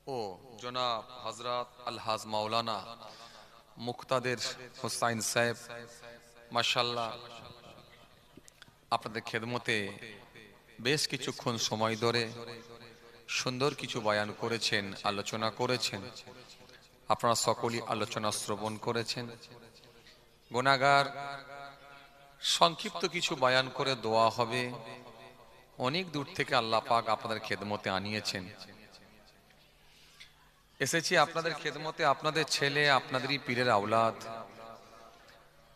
ও জনাব হযরত আলহাজ মাওলানা মুক্তাদের হোসাইন সাহেব, মাশাআল্লাহ আপনাদের খেদমতে বেশ কিছুক্ষণ সময় ধরে সুন্দর কিছু বয়ান করেছেন, আলোচনা করেছেন। আপনারা সকলেই আলোচনা শ্রবণ করেছেন। গুনাহগার সংক্ষিপ্ত কিছু বয়ান করে দোয়া হবে। অনেক দূর থেকে আল্লাহ পাক আপনাদের খেদমতে আনিয়েছেন। এসেছি আপনাদের খেদমতে, আপনাদের ছেলে, আপনাদেরই পীরের আওলাদ,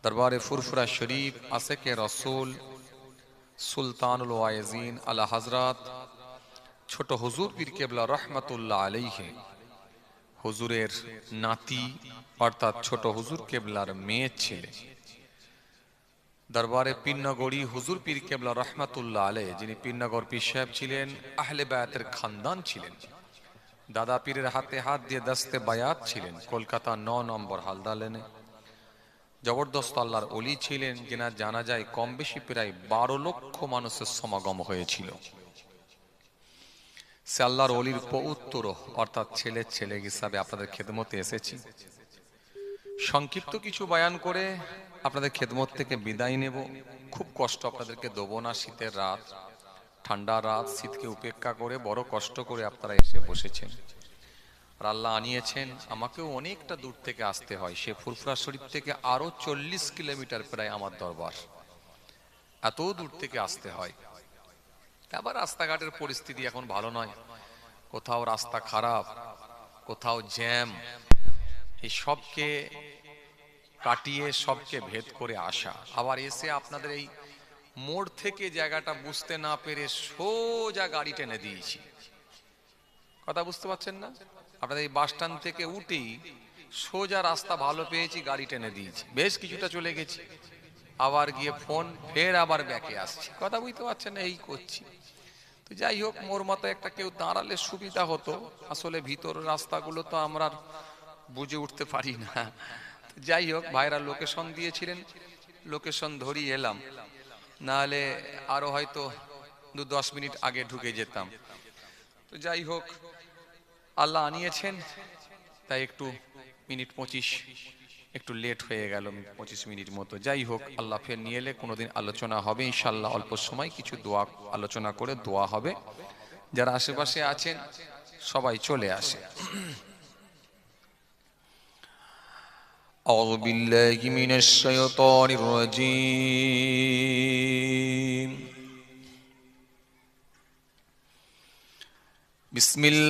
দরবারে ফুরফুরা শরীফ, আশেকে রসুল, সুলতানুল ওয়াইজিন আলা হযরত ছোট হুজুর পীর কেবলা রহমাতুল্লাহ আলাইহি, হুজুরের নাতি অর্থাৎ ছোট হুজুর কেবলার মেয়ে ছেলে, দরবারে পীরনগরী হুজুর পীর কেবলা রহমাতুল্লাহ আলাইহি, যিনি পীরনগর পীর সাহেব ছিলেন, আহলে বায়াতের খানদান ছিলেন, দাদা পীরের হাতে হাত দিয়ে দস্তে বায়াত ছিলেন, কলকাতা ৯ নম্বর হালদা লেনে জবরদস্ত আল্লাহর ওলি ছিলেন, যেনা জানা যায় কম বেশি প্রায় ১২ লক্ষ মানুষের সমাগম হয়েছিল। সে আল্লাহর ওলির পৌত্র অর্থাৎ ছেলে ছেলে হিসাবে আপনাদের খেদমতে এসেছি। সংক্ষিপ্ত কিছু বয়ান করে আপনাদের খেদমত থেকে বিদায় নেব। খুব কষ্ট আপনাদেরকে দেবো না, শীতের রাত, ঠান্ডা রাত, শীতকে উপেক্ষা করে বড় কষ্ট করে আপনারা এসে বসেছেন। আর আল্লাহ আনিয়েছেন আমাকেও অনেকটা দূর থেকে আসতে হয়, সে ফুরফুরা শরীফ থেকে আরো ৪০ কিলোমিটার প্রায় আমার দরবার, এত দূর থেকে আসতে হয়। আবার রাস্তাঘাটের পরিস্থিতি এখন ভালো নয়, কোথাও রাস্তা খারাপ, কোথাও জ্যাম, এই সবকে কাটিয়ে সবকে ভেদ করে আসা, আবার এসে আপনাদের এই মোড় থেকে জায়গাটা বুঝতে না পেরে সোজা গাড়ি টেনে দিয়েছি। কথা বুঝতে পারছেন না? আপনাদের এই বাস স্ট্যান্ড থেকে উঠেই সোজা রাস্তা ভালো পেয়েছি, গাড়ি টেনে দিয়েছি, বেশ কিছুটা চলে গেছি, আবার গিয়ে ফোন, ফের আবার ব্যাকে আসছি। কথা বুঝতে পারছেন না? এই করছি। তো যাই হোক, মোর মতো একটা কেউ দাঁড়ালে সুবিধা হতো। আসলে ভিতর রাস্তাগুলো তো আমরা বুঝে উঠতে পারি না। যাই হোক, ভাইরা লোকেশন দিয়েছিলেন, লোকেশন ধরিয়ে এলাম, নাহলে আরো হয়তো ২-১০ মিনিট আগে ঢুকে যেতাম। তো যাই হোক, আল্লাহ আনিয়েছেন, তাই একটু মিনিট ২৫ একটু লেট হয়ে গেল, ২৫ মিনিট মতো। যাই হোক, আল্লাহ ফের নিয়ে এলে কোনোদিন আলোচনা হবে ইনশাআল্লাহ। অল্প সময় কিছু দোয়া আলোচনা করে দোয়া হবে। যারা আশেপাশে আছেন সবাই চলে আসে। আউযু বিল্লাহি মিনাশ শাইতানির রাজীম। বিসমিল্লাহ।